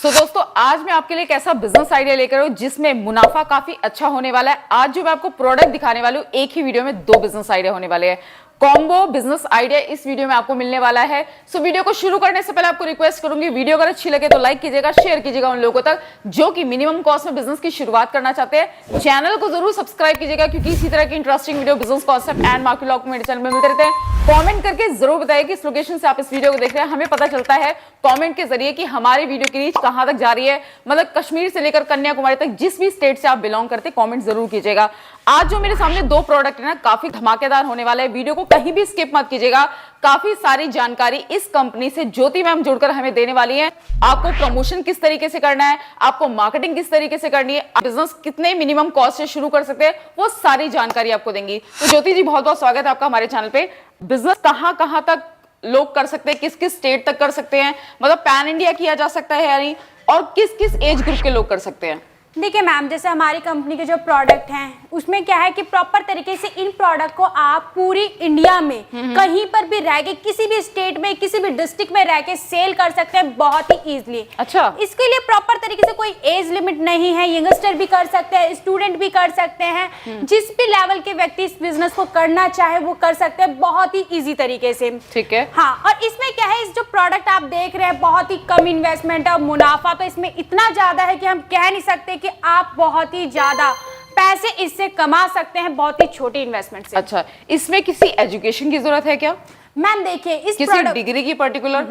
दोस्तों आज मैं आपके लिए एक ऐसा बिजनेस आइडिया लेकर आऊं जिसमें मुनाफा काफी अच्छा होने वाला है। आज जो मैं आपको प्रोडक्ट दिखाने वाली हूं, एक ही वीडियो में दो बिजनेस आइडिया होने वाले हैं। कॉम्बो बिजनेस आइडिया इस वीडियो में आपको मिलने वाला है। वीडियो को शुरू करने से पहले आपको रिक्वेस्ट करूंगी, वीडियो अगर अच्छी लगे तो लाइक कीजिएगा, शेयर कीजिएगा उन लोगों तक जो कि मिनिमम कॉस्ट में बिजनेस की शुरुआत करना चाहते हैं। चैनल को जरूर सब्सक्राइब कीजिएगा क्योंकि इसी तरह की interesting video business concept and market law मेरे चैनल में मिलते रहते हैं। कॉमेंट करके जरूर बताइए किस लोकेशन से आप इस वीडियो को देख रहे हैं। हमें पता चलता है कॉमेंट के जरिए कि हमारी वीडियो की रीच कहां तक जा रही है, मतलब कश्मीर से लेकर कन्याकुमारी तक जिस भी स्टेट से आप बिलोंग करते हैं, कमेंट जरूर कीजिएगा। आज जो मेरे सामने दो प्रोडक्ट है ना, काफी धमाकेदार होने वाला है। वीडियो को कहीं भी स्किप मत कीजिएगा। काफी सारी जानकारी इस कंपनी से ज्योति मैम जुड़कर हमें देने वाली है। आपको प्रमोशन किस तरीके से करना है, आपको मार्केटिंग किस तरीके से करनी है, बिजनेस कितने मिनिमम कॉस्ट से शुरू कर सकते हैं, वो सारी जानकारी आपको देंगी। तो ज्योति जी बहुत बहुत स्वागत है आपका हमारे चैनल पे। बिजनेस कहां तक लोग कर सकते हैं, किस किस स्टेट तक कर सकते हैं, मतलब पैन इंडिया किया जा सकता है यानी, और किस किस एज ग्रुप के लोग कर सकते हैं? देखिए मैम, जैसे हमारी कंपनी के जो प्रोडक्ट हैं उसमें क्या है कि प्रॉपर तरीके से इन प्रोडक्ट को आप पूरी इंडिया में कहीं पर भी रह के, किसी भी स्टेट में, किसी भी डिस्ट्रिक्ट में रह के सेल कर सकते हैं बहुत ही इजीली। अच्छा, इसके लिए प्रॉपर तरीके से कोई एज लिमिट नहीं है। यंगस्टर भी कर सकते हैं, स्टूडेंट भी कर सकते हैं, जिस भी लेवल के व्यक्ति इस बिजनेस को करना चाहे वो कर सकते हैं बहुत ही ईजी तरीके से। ठीक है। हाँ, और इसमें क्या है, इस जो प्रोडक्ट आप देख रहे हैं बहुत ही कम इन्वेस्टमेंट है और मुनाफा तो इसमें इतना ज्यादा है कि हम कह नहीं सकते कि आप बहुत ही ज्यादा पैसे इससे कमा सकते हैं बहुत ही छोटी इन्वेस्टमेंट से। अच्छा, इसमें किसी एजुकेशन की जरूरत है क्या मैम? देखिए इस किसी डिग्री की पर्टिकुलर?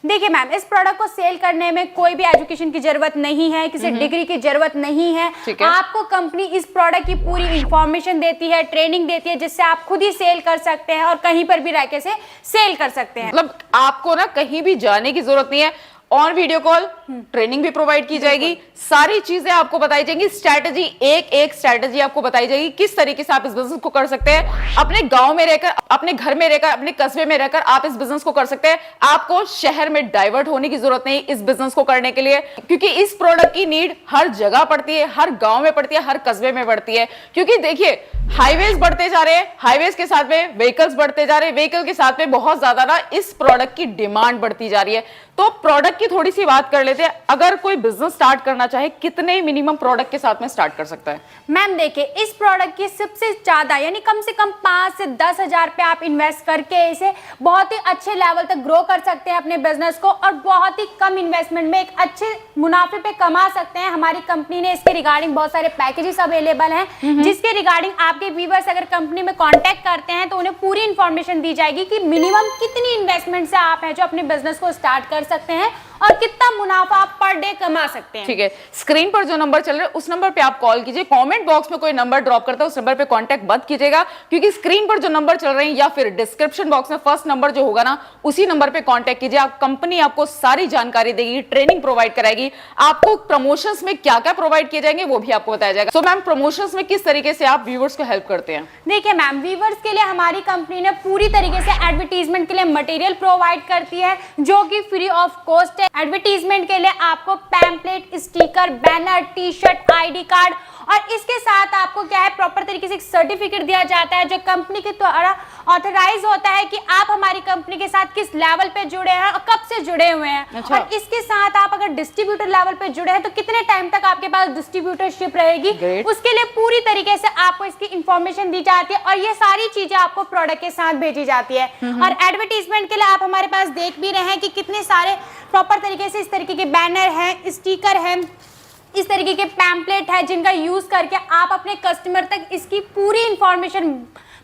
देखिए मैम, इस प्रोडक्ट को सेल करने में कोई भी एजुकेशन की जरूरत नहीं है, किसी डिग्री की जरूरत नहीं है। आपको कंपनी इस प्रोडक्ट की पूरी इंफॉर्मेशन देती है, ट्रेनिंग देती है, जिससे आप खुद ही सेल कर सकते हैं और कहीं पर भी रह के से सेल कर सकते हैं। मतलब आपको ना कहीं भी जाने की जरूरत नहीं है, ऑन वीडियो कॉल ट्रेनिंग भी प्रोवाइड की जाएगी, सारी चीजें आपको बताई जाएंगी, स्ट्रैटेजी एक स्ट्रैटेजी आपको बताई जाएगी किस तरीके से आप इस बिजनेस को कर सकते हैं। अपने गांव में रहकर, अपने घर में रहकर, अपने कस्बे में रहकर आप इस बिजनेस को कर सकते हैं। आपको शहर में डाइवर्ट होने की जरूरत नहीं इस बिजनेस को करने के लिए, क्योंकि इस प्रोडक्ट की नीड हर जगह पड़ती है, हर गांव में पड़ती है, हर कस्बे में पड़ती है। क्योंकि देखिए हाईवेज बढ़ते जा रहे हैं, हाईवेज के साथ में व्हीकल्स बढ़ते जा रहे हैं, व्हीकल के साथ में बहुत ज्यादा ना इस प्रोडक्ट की डिमांड बढ़ती जा रही है। तो प्रोडक्ट की थोड़ी सी बात कर लेते हैं। अगर कोई बिजनेस स्टार्ट करना चाहे कितने मिनिमम प्रोडक्ट के साथ में स्टार्ट कर सकता है? मैम देखिए, इस प्रोडक्ट की सबसे ज्यादा यानी कम से कम 5 से 10 हजार पे आप इन्वेस्ट करके इसे बहुत ही अच्छे लेवल तक ग्रो कर सकते हैं अपने बिजनेस को, और बहुत ही कम इन्वेस्टमेंट में एक अच्छे मुनाफे पे कमा सकते हैं। हमारी कंपनी ने इसके रिगार्डिंग बहुत सारे पैकेजेस अवेलेबल हैं, जिसके रिगार्डिंग आपके व्यूअर्स अगर कंपनी में कॉन्टेक्ट करते हैं तो उन्हें पूरी इंफॉर्मेशन दी जाएगी कि मिनिमम कितनी इन्वेस्टमेंट से आप हैं जो अपने बिजनेस को स्टार्ट कर सकते हैं और कितना मुनाफा आप पर डे कमा सकते हैं। ठीक है, स्क्रीन पर जो नंबर चल रहा है उस नंबर पे आप कॉल कीजिए। कमेंट बॉक्स में कोई नंबर ड्रॉप करता है उस नंबर पे कांटेक्ट मत कीजिएगा, क्योंकि स्क्रीन पर जो नंबर चल रहे हैं या फिर डिस्क्रिप्शन बॉक्स में फर्स्ट नंबर जो होगा ना, उसी नंबर पे कांटेक्ट कीजिए। आप कंपनी आपको सारी जानकारी देगी, ट्रेनिंग प्रोवाइड कराएगी, आपको प्रमोशंस में क्या क्या प्रोवाइड किए जाएंगे वो भी आपको बताया जाएगा। मैम प्रमोशंस में किस तरीके से आप व्यूअर्स को हेल्प करते हैं? देखिए मैम, व्यूअर्स के लिए हमारी कंपनी ने पूरी तरीके से एडवर्टीजमेंट के लिए मटेरियल प्रोवाइड करती है जो कि फ्री ऑफ कॉस्ट है। एडवर्टीजमेंट के लिए आपको pamphlet, sticker, banner, T shirt, ID card, और इसके साथ आपको क्या है प्रॉपर तरीके से एक सर्टिफिकेट दिया जाता है जो कंपनी के द्वारा ऑथराइज होता है कि आप हमारी कंपनी के साथ किस लेवल पे जुड़े हैं और कब से जुड़े हुए हैं। अच्छा। और इसके साथ आप अगर डिस्ट्रीब्यूटर लेवल पे जुड़े हैं तो कितने टाइम तक आपके पास डिस्ट्रीब्यूटरशिप रहेगी, उसके लिए पूरी तरीके से आपको इसकी इंफॉर्मेशन दी जाती है और ये सारी चीजें आपको प्रोडक्ट के साथ भेजी जाती है। और एडवर्टीजमेंट के लिए आप हमारे पास देख भी रहे हैं कि कितने सारे प्रॉपर तरीके से इस तरीके के बैनर हैं, स्टिकर हैं, इस तरीके के पैम्पलेट है जिनका यूज करके आप अपने कस्टमर तक इसकी पूरी इंफॉर्मेशन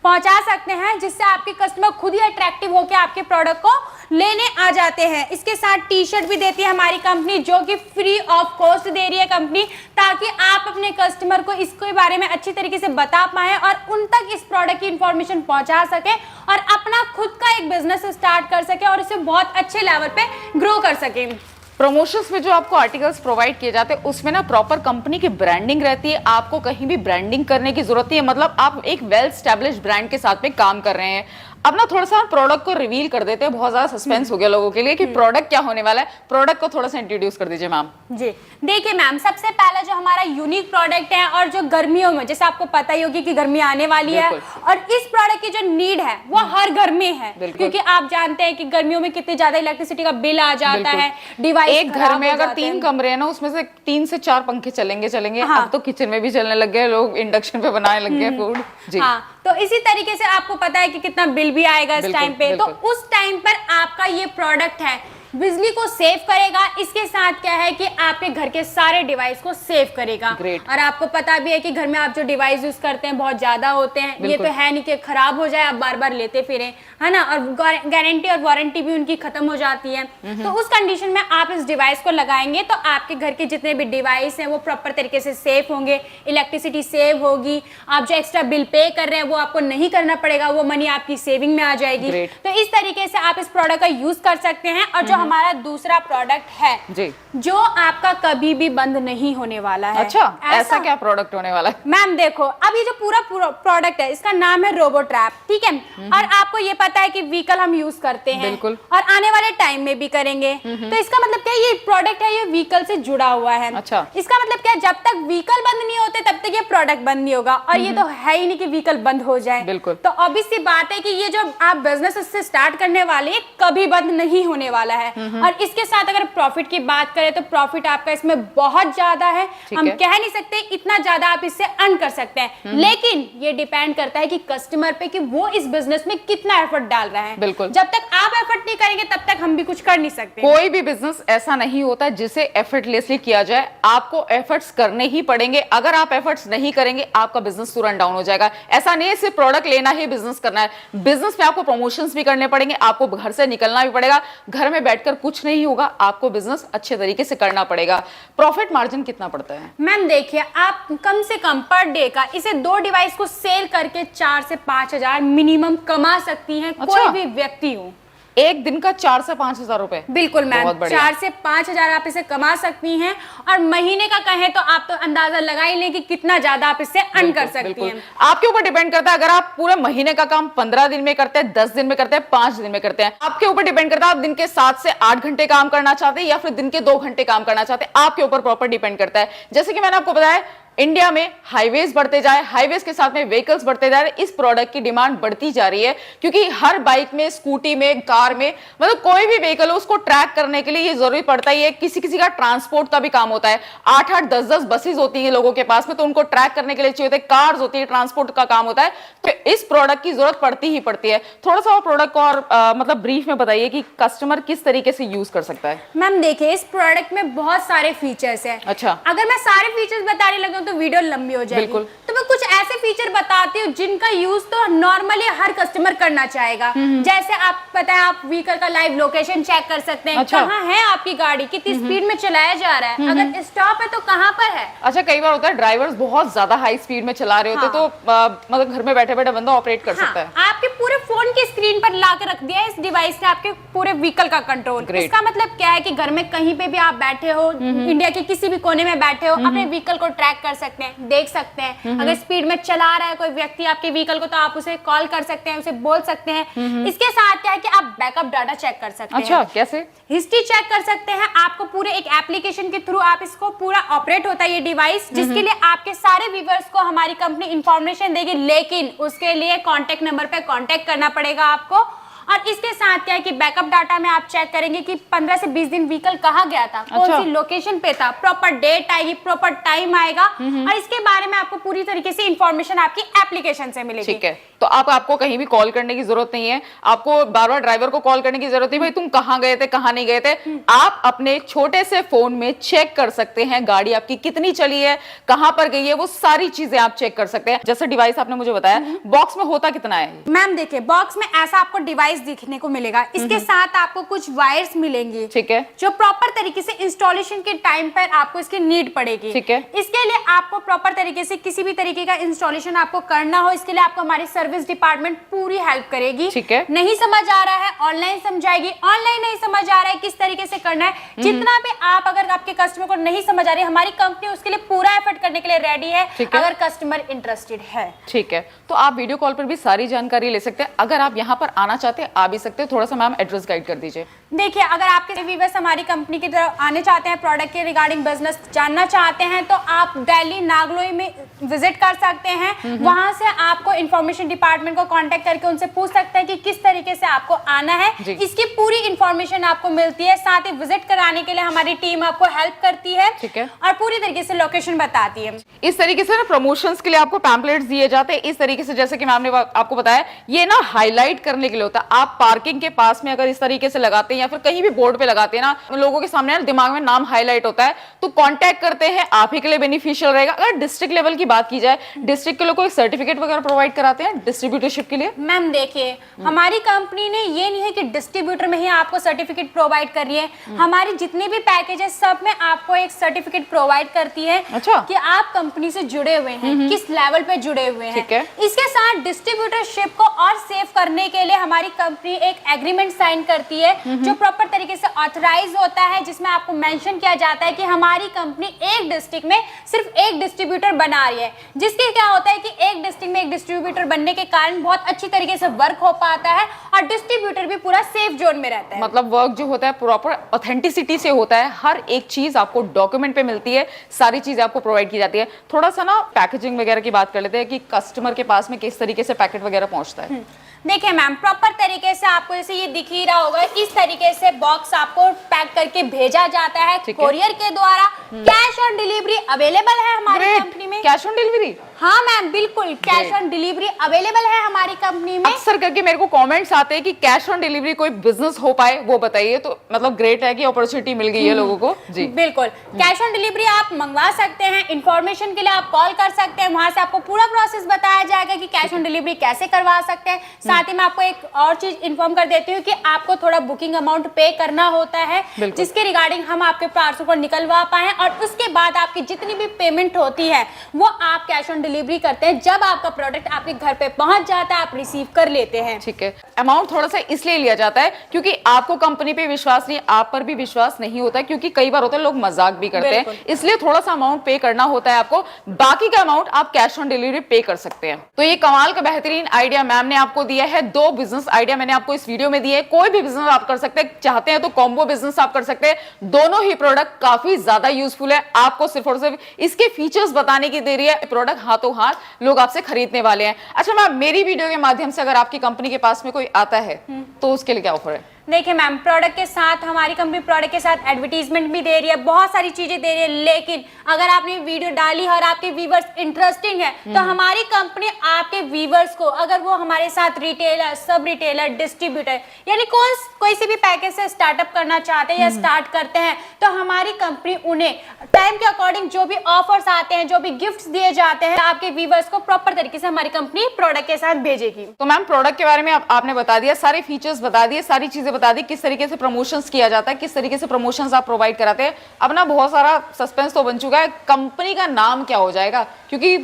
पहुंचा सकते हैं, जिससे आपके कस्टमर खुद ही अट्रैक्टिव होकर आपके प्रोडक्ट को लेने आ जाते हैं। इसके साथ टी शर्ट भी देती है हमारी कंपनी जो कि फ्री ऑफ कॉस्ट दे रही है कंपनी, ताकि आप अपने कस्टमर को इसके बारे में अच्छी तरीके से बता पाएं और उन तक इस प्रोडक्ट की इंफॉर्मेशन पहुंचा सके और अपना खुद का एक बिजनेस स्टार्ट कर सके और इसे बहुत अच्छे लेवल पे ग्रो कर सके। प्रमोशंस में जो आपको आर्टिकल्स प्रोवाइड किए जाते हैं उसमें ना प्रॉपर कंपनी की ब्रांडिंग रहती है, आपको कहीं भी ब्रांडिंग करने की जरूरत नहीं है। मतलब आप एक वेल एस्टैब्लिश्ड ब्रांड के साथ में काम कर रहे हैं, अब ना थोड़ा सा प्रोडक्ट को रिवील कर देते हैं, बहुत ज्यादा सस्पेंस हो गया लोगों के लिए कि प्रोडक्ट क्या होने वाला है। प्रोडक्ट को थोड़ा सा इंट्रोड्यूस कर दीजिए मैम। जी देखिए मैम, सबसे पहला जो हमारा यूनिक प्रोडक्ट है और जो गर्मियों में, जैसे आपको पता ही होगी कि गर्मी आने वाली है और इस प्रोडक्ट की जो नीड है वो हर घर में है, क्योंकि आप जानते हैं कि गर्मियों में कितनी ज्यादा इलेक्ट्रिसिटी का बिल आ जाता है, डिवाइस एक घर में अगर 3 कमरे हैं ना, उसमें से 3 से 4 पंखे चलेंगे। हाँ। अब तो किचन में भी चलने लग गए, लोग इंडक्शन पे बनाने लग गए फूड जी। हाँ, तो इसी तरीके से आपको पता है कि कितना बिल भी आएगा इस टाइम पे, तो उस टाइम पर आपका ये प्रोडक्ट है बिजली को सेव करेगा। इसके साथ क्या है कि आपके घर के सारे डिवाइस को सेव करेगा। और आपको पता भी है कि घर में आप जो डिवाइस यूज करते हैं बहुत ज्यादा होते हैं, ये तो है नहीं कि खराब हो जाए आप बार बार लेते फिरें, है ना, और गारंटी और वारंटी भी उनकी खत्म हो जाती है। तो उस कंडीशन में आप इस डिवाइस को लगाएंगे तो आपके घर के जितने भी डिवाइस हैं वो प्रॉपर तरीके से सेफ होंगे, इलेक्ट्रिसिटी सेव होगी, आप जो एक्स्ट्रा बिल पे कर रहे हैं वो आपको नहीं करना पड़ेगा, वो मनी आपकी सेविंग में आ जाएगी। तो इस तरीके से आप इस प्रोडक्ट का यूज कर सकते हैं। और जो हमारा दूसरा प्रोडक्ट है जी, जो आपका कभी भी बंद नहीं होने वाला है। अच्छा, ऐसा क्या प्रोडक्ट होने वाला है? मैम देखो, अब ये जो पूरा प्रोडक्ट है इसका नाम है रोबो ट्रैप, ठीक है। और आपको ये पता है कि व्हीकल हम यूज करते हैं और आने वाले टाइम में भी करेंगे, तो इसका मतलब क्या है, ये प्रोडक्ट है ये व्हीकल से जुड़ा हुआ है। अच्छा, इसका मतलब क्या है, जब तक व्हीकल बंद नहीं होते तब तक ये प्रोडक्ट बंद नहीं होगा। और ये तो है ही नहीं कि व्हीकल बंद हो जाए, बिल्कुल। तो ऑब्वियस सी बात है कि ये जो आप बिजनेस इससे स्टार्ट करने वाले हैं कभी बंद नहीं होने वाला है। और इसके साथ अगर प्रॉफिट की बात करें तो प्रॉफिट आपका इसमें बहुत ज्यादा है, हम कह नहीं सकते इतना ज्यादा आप इससे अर्न कर सकते हैं, लेकिन ये डिपेंड करता है कि कस्टमर पे कि वो इस बिजनेस में कितना एफर्ट डाल रहा है। बिल्कुल, जब तक आप एफर्ट नहीं करेंगे तब तक हम भी कुछ कर नहीं सकते। कोई भी बिजनेस ऐसा नहीं होता जिसे एफर्टलेसली किया जाए, आपको एफर्ट्स करने ही पड़ेंगे। अगर आप एफर्ट्स नहीं करेंगे आपका बिजनेस तुरंत डाउन हो जाएगा। ऐसा नहीं है सिर्फ प्रोडक्ट लेना ही बिजनेस करना है, बिजनेस में आपको प्रमोशंस भी करने पड़ेंगे, आपको घर से निकलना भी पड़ेगा, घर में बैठकर कुछ नहीं होगा, आपको बिजनेस अच्छे तरीके से करना पड़ेगा। प्रॉफिट मार्जिन कितना पड़ता है? मैम देखिए, आप कम से कम पर डे का इसे 2 डिवाइस को सेल करके 4 से 5 हजार मिनिमम कमा सकती हैं। कोई भी व्यक्ति हो, एक दिन का 4 से 5 हजार रुपए? बिल्कुल मैम, 4 से 5 हजार आप इसे कमा सकती हैं। और महीने का कहें तो आप तो अंदाजा लगा ही लें कि कितना ज्यादा आप इससे अर्न कर सकती हैं। आपके ऊपर डिपेंड करता है, अगर आप पूरे महीने का काम 15 दिन में करते हैं, 10 दिन में करते हैं, 5 दिन में करते हैं, आपके ऊपर डिपेंड करता है। आप दिन के 7 से 8 घंटे काम करना चाहते हैं या फिर दिन के 2 घंटे काम करना चाहते हैं, आपके ऊपर प्रॉपर डिपेंड करता है। जैसे कि मैंने आपको बताया, इंडिया में हाईवेज बढ़ते जाए, हाईवेज के साथ में व्हीकल्स बढ़ते जा रहे हैं, इस प्रोडक्ट की डिमांड बढ़ती जा रही है, क्योंकि हर बाइक में, स्कूटी में, कार में, मतलब कोई भी व्हीकल हो उसको ट्रैक करने के लिए ये जरूरी पड़ता ही है। किसी किसी का ट्रांसपोर्ट का भी काम होता है, 8-8, 10-10 बसेस होती है लोगों के पास में, तो उनको ट्रैक करने के लिए चाहिए होते हैं, कार्स होती है, ट्रांसपोर्ट का काम होता है, तो इस प्रोडक्ट की जरूरत पड़ती ही पड़ती है। थोड़ा सा प्रोडक्ट को और मतलब ब्रीफ में बताइए कि कस्टमर किस तरीके से यूज कर सकता है। मैम देखिए, इस प्रोडक्ट में बहुत सारे फीचर्स है। अच्छा, अगर मैं सारे फीचर्स बताने लगूं तो वीडियो लंबी हो जाएगी, तो मैं कुछ ऐसे फीचर बताती हूँ जिनका यूज तो नॉर्मली हर कस्टमर करना चाहेगा। जैसे आप पता है, आप व्हीकल का लाइव लोकेशन चेक कर सकते हैं। अच्छा, कहाँ है आपकी गाड़ी, कितनी स्पीड में चलाया जा रहा है, अगर स्टॉप है तो कहाँ पर है। अच्छा, कई बार होता है ड्राइवर्स बहुत ज्यादा हाई स्पीड में चला रहे होते हैं, तो मतलब घर में बैठे बैठे बंदा ऑपरेट कर सकता है। आपके पूरे फोन की स्क्रीन पर ला के रख दिया है इस डिवाइस ने आपके पूरे व्हीकल का कंट्रोल। इसका मतलब क्या है कि घर में कहीं पे भी आप बैठे हो, इंडिया के किसी भी कोने में बैठे हो, अपने व्हीकल को ट्रैक कर सकते हैं, देख सकते हैं। अगर स्पीड में चला रहा है कोई व्यक्ति आपके व्हीकल को, तो आप उसे कॉल कर सकते हैं, उसे बोल सकते हैं। इसके साथ क्या है कि आप बैकअप डाटा चेक कर सकते हैं। अच्छा, कैसे? हिस्ट्री चेक कर सकते हैं। आपको पूरे एक एप्लीकेशन के थ्रू आप इसको पूरा ऑपरेट होता है ये डिवाइस, जिसके लिए आपके सारे व्यूअर्स को हमारी कंपनी इंफॉर्मेशन देगी, लेकिन उसके लिए कॉन्टेक्ट नंबर पे कॉन्टेक्ट करना पड़ेगा आपको। और इसके साथ क्या है कि बैकअप डाटा में आप चेक करेंगे कि 15 से 20 दिन व्हीकल कहाँ गया था, कौन सी लोकेशन पे था, प्रॉपर डेट आएगी, प्रॉपर टाइम आएगा, और इसके बारे में आपको पूरी तरीके से इंफॉर्मेशन आपकी एप्लीकेशन से मिलेगी। ठीक है, तो आपको कहीं भी कॉल करने की जरूरत नहीं है, आपको बार बार ड्राइवर को कॉल करने की जरूरत नहीं, भाई तुम कहाँ गए थे, कहाँ नहीं गए थे। आप अपने छोटे से फोन में चेक कर सकते हैं गाड़ी आपकी कितनी चली है, कहाँ पर गई है, वो सारी चीजें आप चेक कर सकते हैं। जैसे डिवाइस आपने मुझे बताया, बॉक्स में होता कितना है? मैम देखिए, बॉक्स में ऐसा आपको डिवाइस डिवाइस दिखने को मिलेगा। इसके साथ आपको कुछ वायर्स मिलेंगी, ठीक है, जो प्रॉपर तरीके से इंस्टॉलेशन के टाइम पर आपको इसकी नीड पड़ेगी। ठीक है। इसके लिए आपको प्रॉपर तरीके से किसी भी तरीके का इंस्टॉलेशन आपको करना हो, इसके लिए आपको हमारी सर्विस डिपार्टमेंट पूरी हेल्प करेगी। ठीक है। नहीं समझ आ रहा है ऑनलाइन समझाएगी, ऑनलाइन नहीं समझ आ रहा है किस तरीके से करना है, जितना भी आप अगर आपके कस्टमर को नहीं समझ आ रही, हमारी कंपनी उसके लिए पूरा एफर्ट करने के लिए रेडी है, अगर कस्टमर इंटरेस्टेड है। ठीक है, तो आप वीडियो कॉल पर भी सारी जानकारी ले सकते हैं। अगर आप यहाँ पर आना चाहते हैं आ भी सकते हैं। थोड़ा सा मैम एड्रेस गाइड कर दीजिए। देखिए, अगर आपके व्यूअर्स हमारी कंपनी की तरफ आने चाहते हैं, प्रोडक्ट के रिगार्डिंग बिजनेस जानना चाहते हैं, तो आप दिल्ली नागलोई में विजिट कर सकते हैं। वहां से आपको इंफॉर्मेशन डिपार्टमेंट को कांटेक्ट करके उनसे पूछ सकते हैं कि किस तरीके से आपको आना है। इसकी पूरी इंफॉर्मेशन आपको मिलती है, साथ ही विजिट कराने के लिए हमारी टीम आपको हेल्प करती है। ठीक है। और पूरी तरीके से लोकेशन बताती है। इस तरीके से ना प्रमोशंस के लिए आपको पैम्पलेट्स दिए जाते हैं। इस तरीके से जैसे कि मैम ने आपको बताया, ये ना हाईलाइट करने के लिए होता है। आप पार्किंग के पास में अगर इस तरीके से लगाते हैं या फिर कहीं भी बोर्ड पे लगाते हैं ना, लोगों के सामने ना दिमाग में नाम हाईलाइट होता है, तो कांटेक्ट करते हैं, आप ही के लिए बेनिफिशियल रहेगा। अगर डिस्ट्रिक्ट लेवल की बात की जाए, डिस्ट्रिक्ट के लोग कोई सर्टिफिकेट वगैरह प्रोवाइड कराते हैं डिस्ट्रीब्यूटरशिप के लिए? मैम देखिए, हमारी कंपनी ने ये नहीं है कि डिस्ट्रीब्यूटर में ही आपको सर्टिफिकेट प्रोवाइड कर रही है। हमारी जितने भी पैकेज है सब में आपको एक सर्टिफिकेट प्रोवाइड करती है। अच्छा। कि आप कंपनी से जुड़े हुए हैं, किस लेवल पे जुड़े हुए हैं। ठीक है। इसके साथ डिस्ट्रीब्यूटरशिप को और सेव करने के लिए हमारी कंपनी एक एग्रीमेंट साइन करती है, जो प्रॉपर तरीके से ऑथराइज होता है, जिसमें आपको मेंशन किया जाता है कि हमारी कंपनी एक डिस्ट्रिक्ट में सिर्फ एक डिस्ट्रीब्यूटर बना रही है। जिसके क्या होता है कि एक डिस्ट्रिक्ट में एक डिस्ट्रीब्यूटर बनने के कारण बहुत अच्छी तरीके से वर्क हो पाता है और डिस्ट्रीब्यूटर भी पूरा सेफ जोन में रहता है। मतलब वर्क जो होता है प्रॉपर ऑथेंटिसिटी से होता है, हर एक चीज आपको डॉक्यूमेंट पे मिलती है, सारी चीजें आपको प्रोवाइड की जाती है। थोड़ा सा ना पैकेजिंग वगैरह की बात कर लेते हैं कि कस्टमर के पास में किस तरीके से पैकेट वगैरह पहुंचता है। देखिए मैम, प्रॉपर तरीके से आपको जैसे ये दिख ही रहा होगा, इस तरीके से बॉक्स आपको पैक करके भेजा जाता है कोरियर के द्वारा। कैश ऑन डिलीवरी अवेलेबल है हमारी कंपनी में। Cash on delivery? हाँ मैम, बिल्कुल कैश ऑन डिलीवरी अवेलेबल है हमारी कंपनी में। अक्सर करके मेरे को कमेंट्स आते हैं कि कैश ऑन डिलीवरी कोई बिजनेस हो पाए वो बताइए, तो मतलब ग्रेट है कि अपॉर्चुनिटी मिल गई है लोगों को। जी बिल्कुल, कैश ऑन डिलीवरी आप मंगवा सकते हैं। इंफॉर्मेशन के लिए आप कॉल कर सकते हैं, वहां से आपको पूरा प्रोसेस बताया जाएगा कि कैश ऑन डिलीवरी कैसे करवा सकते हैं। साथ ही मैं आपको एक और चीज इन्फॉर्म कर देती हूँ कि आपको थोड़ा बुकिंग अमाउंट पे करना होता है, जिसके रिगार्डिंग हम आपके पार्सल को निकलवा पाए, और उसके बाद आपकी जितनी भी पेमेंट होती है वो आप कैश ऑन डिलीवरी करते हैं। जब आपका प्रोडक्ट आपके घर पे पहुंच जाता है, आप रिसीव कर लेते हैं। ठीक है। अमाउंट थोड़ा सा इसलिए लिया जाता है क्योंकि आपको कंपनी पे विश्वास नहीं, आप पर भी विश्वास नहीं होता, क्योंकि कई बार होता है लोग मजाक भी करते हैं, इसलिए थोड़ा सा अमाउंट पे करना होता है आपको। बाकी का अमाउंट आप कैश ऑन डिलीवरी पे कर सकते हैं। तो ये कमाल का बेहतरीन आइडिया मैम ने आपको दिया है। 2 बिजनेस आइडिया मैंने आपको इस वीडियो में दिए। कोई भी बिजनेस आप कर सकते हैं, चाहते हैं तो कॉम्बो बिजनेस आप कर सकते हैं। दोनों ही प्रोडक्ट काफी ज्यादा यूजफुल है। आपको सिर्फ और सिर्फ इसके फीचर्स बताने की देरी है, प्रोडक्ट हाथों हाथ लोग आपसे खरीदने वाले हैं। अच्छा मैम, मेरी वीडियो के माध्यम से अगर आपकी कंपनी के पास में कोई आता है तो उसके लिए क्या ऑफर है? देखिए मैम, प्रोडक्ट के साथ हमारी कंपनी प्रोडक्ट के साथ एडवर्टीजमेंट भी दे रही है, बहुत सारी चीजें दे रही है। लेकिन अगर आपने वीडियो डाली और आपके व्यूवर्स इंटरेस्टिंग है, तो हमारी कंपनी आपके व्यूवर्स को, अगर वो हमारे साथ रिटेलर, सब रिटेलर, डिस्ट्रीब्यूटर यानी कोई से भी पैकेज से स्टार्टअप करना चाहते हैं या स्टार्ट करते हैं, तो हमारी कंपनी उन्हें टाइम के अकॉर्डिंग जो भी ऑफर्स आते हैं, जो भी गिफ्ट्स दिए जाते हैं, आपके व्यूवर्स को प्रॉपर तरीके से हमारी कंपनी प्रोडक्ट के साथ भेजेगी। तो मैम, प्रोडक्ट के बारे में आपने बता दिया, सारे फीचर्स बता दिए, सारी चीजें बता दी, किस तरीके से प्रमोशंस किया जाता है, किस तरीके से प्रमोशंस आप प्रोवाइड कराते हैं। अब ना बहुत सारा सस्पेंस तो बन चुका है, कंपनी का नाम क्या हो जाएगा, क्योंकि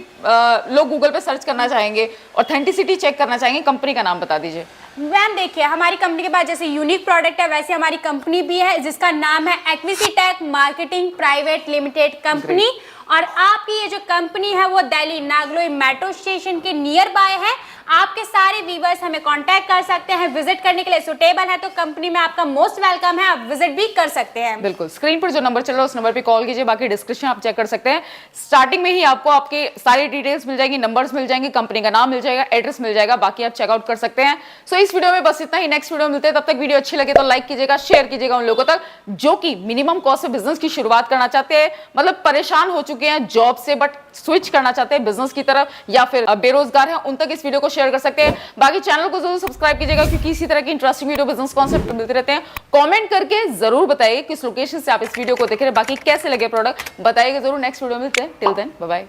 लोग गूगल पे सर्च करना चाहेंगे, ऑथेंटिसिटी चेक करना चाहेंगे। कंपनी का नाम बता दीजिए। मैम देखिए, हमारी कंपनी के पास जैसे यूनिक प्रोडक्ट है, वैसे हमारी कंपनी भी है, जिसका नाम है एक्विसिटेक मार्केटिंग प्राइवेट लिमिटेड कंपनी। और आपकी ये जो कंपनी है वो दिल्ली नागलोई मेट्रो स्टेशन के नियर बाय है। आपके सारे व्यूवर्स हमें कांटेक्ट कर सकते हैं, विजिट करने के लिए सुटेबल है तो कंपनी में आपका मोस्ट वेलकम है, आप विजिट भी कर सकते हैं। बिल्कुल, स्क्रीन पर जो नंबर चल रहा है उस नंबर पे कॉल कीजिए, बाकी डिस्क्रिप्शन आप चेक कर सकते हैं। स्टार्टिंग में ही आपको आपके सारी डिटेल्स मिल जाएंगी, नंबर्स मिल जाएंगे, कंपनी का नाम मिल जाएगा, एड्रेस मिल जाएगा, बाकी आप चेकआउट कर सकते हैं। सो इस वीडियो में बस इतना ही, नेक्स्ट वीडियो मिलते हैं। तब तक वीडियो अच्छी लगे तो लाइक कीजिएगा, शेयर कीजिएगा उन लोगों तक जो कि मिनिमम कॉस्ट से बिजनेस की शुरुआत करना चाहते हैं, मतलब परेशान हो चुके हैं जॉब से बट स्विच करना चाहते हैं बिजनेस की तरफ, या फिर बेरोजगार हैं, उन तक इस वीडियो को शेयर कर सकते हैं। बाकी चैनल को जरूर सब्सक्राइब कीजिएगा, क्योंकि इसी तरह की इंटरेस्टिंग वीडियो बिजनेस कॉन्सेप्ट मिलते रहते हैं। कमेंट करके जरूर बताइए किस लोकेशन से आप इस वीडियो को देख रहे हैं, बाकी कैसे लगे प्रोडक्ट बताइएगा जरूर। नेक्स्ट वीडियो में मिलते हैं, टिल देन बाय बाय।